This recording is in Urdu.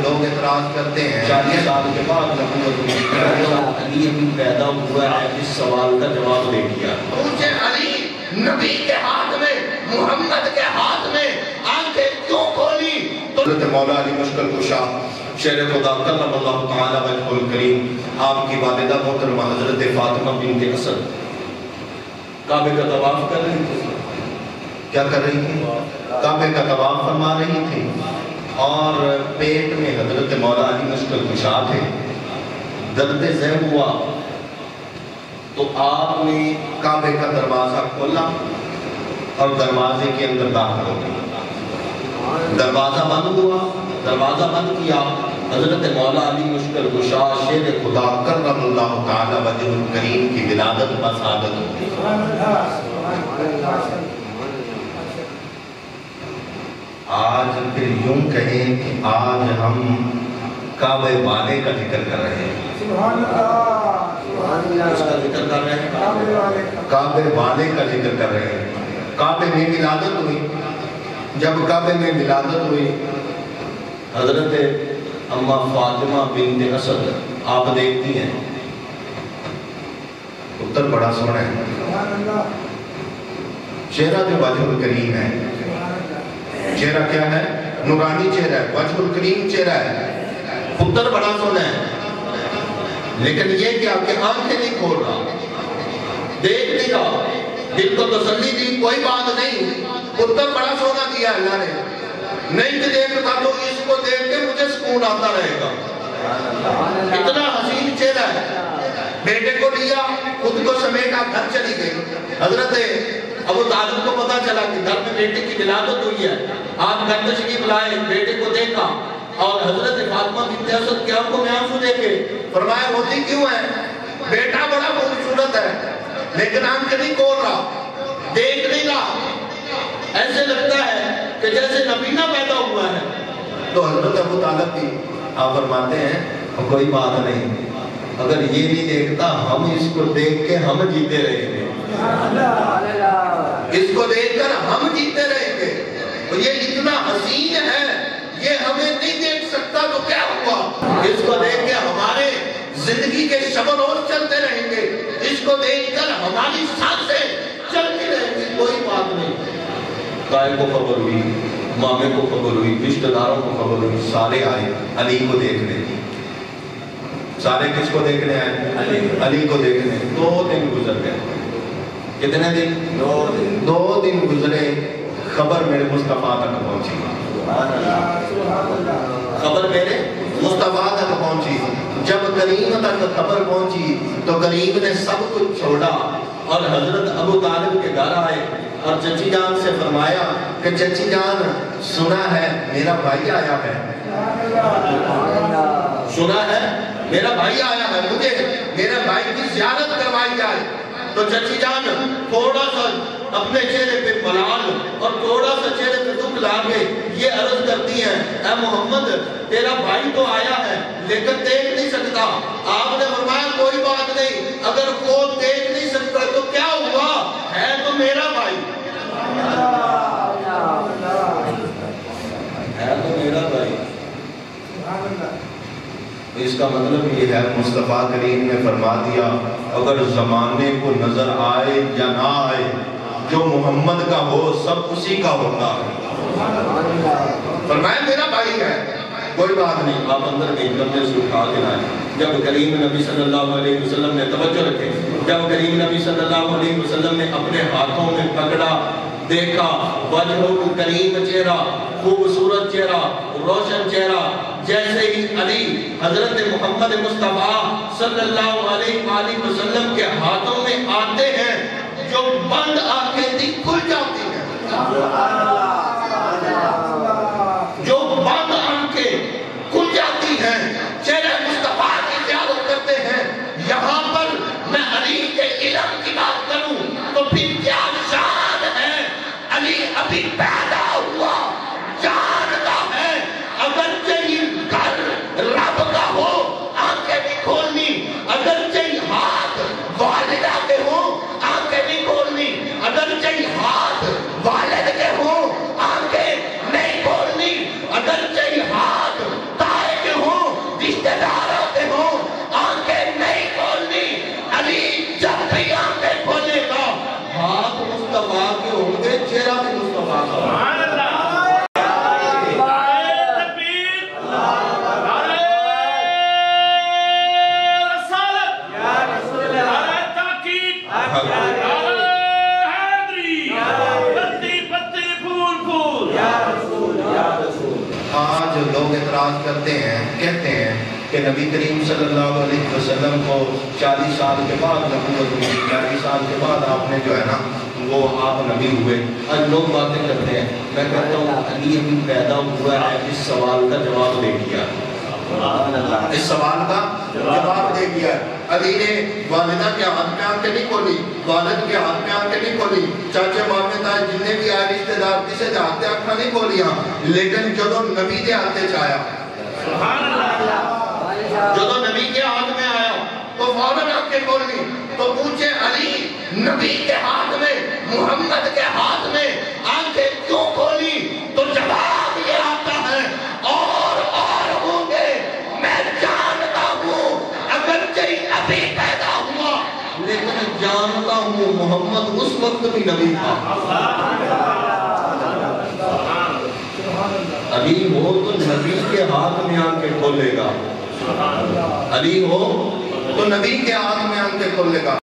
لوگ اعتراض کرتے ہیں 40 سال کے بعد نبوت علی ابھی پیدا ہوا ہے، اس سوال کا جواب دے دیا. پوچھے علی نبی کے ہاتھ میں، محمد کے ہاتھ میں آنکھیں کیوں کھولی؟ تو حضرت مولا علی مشکل کشا شیر خدا کرم اللہ تعالی وجہ الکریم، آپ کی والدہ محترمہ حضرت فاطمہ بنت اسد کعبے کا طواف کر رہی تھی. کیا کر رہی تھی؟ کعبے کا طواف فرما رہی تھی، اور پیٹ میں حضرت مولا علی مشکل کشا تھے. درد ذہن ہوا تو آپ نے کعبے کا دروازہ کھولا اور دروازے کے اندر داخل ہو گئے. دروازہ بند ہوا، دروازہ بند کیا، حضرت مولا علی مشکل کشا شیر خدا کرم اللہ تعالی وجہ الکریم کی ولادت بسعادت ہو گئی. آج پھر یوں کہیں کہ آج ہم کعبے والے کا ذکر کر رہے ہیں. اس کا ذکر کر رہے ہیں، کعبے والے کا ذکر کر رہے ہیں. کعبے میں ولادت ہوئی. جب کعبے میں ولادت ہوئی حضرت اما فاطمہ بنت اسد آپ دیکھتی ہیں پتر بڑا سونا ہے، چہرہ جو وجہ الکریم ہے. چہرہ کیا ہے؟ نورانی چہرہ ہے، وجہ الکریم چہرہ ہے. پتر بڑا سونا ہے، لیکن یہ کیا کہ آنکھیں نہیں کھول رہا، دیکھ نہیں رہا، دل کو تسلی دی کوئی بات نہیں. پتر بڑا سونا دیا اللہ نے، نہیں کہ دیکھتا تو اس کو دیکھ کے مجھے سکون آتا رہے گا. اتنا حسین چہرہ ہے. بیٹے کو لیا، خود کو سمیٹا، گھر چلی گئی. حضرت ابو طالب کو پتا چلا کہ گھر میں بیٹے کی ولادت ہوئی ہے. آپ گھر تشریف لائے، بیٹے کو دیکھا، اور حضرت فاطمہ بنت اسد کے آنکھوں میں آنسو دیکھے. فرمایا ہوتی کیوں ہے؟ بیٹا بڑا خوبصورت ہے لیکن آنکھ نہیں کھول رہا، دیکھ نہیں رہا، ایسے لگتا ہے کہ جیسے نبینہ پیدا ہوا ہے. تو حضرت ابو طالب بھی آپ فرماتے ہیں کوئی بات نہیں، اگر یہ نہیں دیکھتا ہم اس کو دیکھ کے ہم جیتے رہیں گے، اس کو دیکھ کر ہم جیتے رہیں گے. تو یہ اتنا حسین ہے، یہ ہمیں نہیں دیکھ سکتا تو کیا ہوا؟ اس کو دیکھ کے ہمارے زندگی کے شب و روز چلتے رہیں گے، اس کو دیکھ کر ہماری سانسیں چلتی رہیں گی. کوئی بات نہیں. تائے کو خبر ہوئی، مامے کو خبر ہوئی، رشتہ داروں کو خبر ہوئی، سارے آئے علی کو دیکھنے. سارے کس کو دیکھنے آئے؟ علی کو دیکھنے. 2 دن گزر گئے. کتنے دن؟ 2 دن گزرے. خبر میرے مصطفیٰ تک پہنچی. خبر میرے مصطفیٰ تک پہنچی. جب کریم تک خبر پہنچی تو کریم نے سب کچھ چھوڑا اور حضرت ابو طالب کے گھر آئے اور چچی جان سے فرمایا کہ چچی جان سنا ہے میرا بھائی آیا ہے، سنا ہے میرا بھائی آیا ہے، مجھے میرے بھائی کی زیارت کروائی جائے. تو چچی جان تھوڑا سا اپنے چہرے پہ ملال اور تھوڑا سا چہرے پہ دکھ لا کے یہ عرض کرتی ہیں اے محمد تیرا بھائی تو آیا ہے لیکن دیکھ نہیں سکتا. آپ نے فرمایا کوئی بات نہیں، اگر وہ دیکھ نہیں سکتا تو کیا ہوا، ہے تو میرا بھائی، ہے تو میرا بھائی. اس کا مطلب یہ ہے مصطفیٰ کریم نے فرما دیا اگر زمانے کو نظر آئے یا نہ آئے جو محمد کا ہو سب اسی کا ہوتا ہے. فرمایا میرا بھائی ہے، کوئی بات نہیں. آپ اندر گئی کمرے سے اٹھا کے لائے. جب کریم نبی صلی اللہ علیہ وسلم نے توجہ رکھے، جب کریم نبی صلی اللہ علیہ وسلم نے اپنے ہاتھوں میں پکڑا، دیکھا وجہ کریم چہرہ، خوبصورت چہرہ، روشن چہرہ، جیسے ہی علی حضرت محمد مصطفیٰ صلی اللہ علیہ وآلہ وسلم کے ہاتھوں میں آتے ہیں جو بند آنکھیں تھی کھل جاتی ہیں، جو بند آنکھیں کھل جاتی ہیں، چہرہ مصطفیٰ کی زیارت کرتے ہیں. یہاں پر میں علی کے علم کی بات کروں تو پھر کیا شان ہے. علی ابھی پیدا ہوا جانتا ہے اگرچہ یہ گھر رب کا ہو آنکھیں بھی کھولنی، اگرچہ ہاتھ والدہ کے ہو آنکھیں بھی کھولنی، اگرچہ ہاتھ والد کے ہو لوگ اعتراض کرتے ہیں، کہتے ہیں کہ نبی کریم صلی اللہ علیہ وسلم کو 40 سال کے بعد نبوت ہوئی، 40 سال کے بعد آپ نے جو ہے نا وہ آپ نبی ہوئے۔ آج لوگ باتیں کرتے ہیں، میں کہتا ہوں علی ابھی پیدا ہوا ہے، اس سوال کا جواب دے دیا، اس سوال کا جواب دے دیا۔ علی نے والدہ کے ہاتھ میں آنکھیں نہیں کھولی، والد کے ہاتھ میں آنکھیں نہیں کھولی، چاچے مامے تائے جننے بھی آئے رشتہ دار کسے دے ہاتھ آنکھیں نہیں کھولیاں، لیکن جدو نبی دے ہاتھ چایا، جدو نبی کے ہاتھ میں آیا تو فوراً آنکھیں کھول لی۔ تو پوچھے علی نبی کے ہاتھ میں، محمد کے ہاتھ میں آنکھیں کیوں کھولی؟ تو جواب یہ آتا ہے اور ہوں گے، میں جانتا ہوں اگرچہ ابھی پیدا ہوا لیکن جانتا ہوں محمد اس وقت بھی نبی تھا۔ علی ہو تو نبی کے ہاتھ میں آنکھیں کھولے گا، علی ہو تو نبی کے ہاتھ میں آنکھیں کھولے گا۔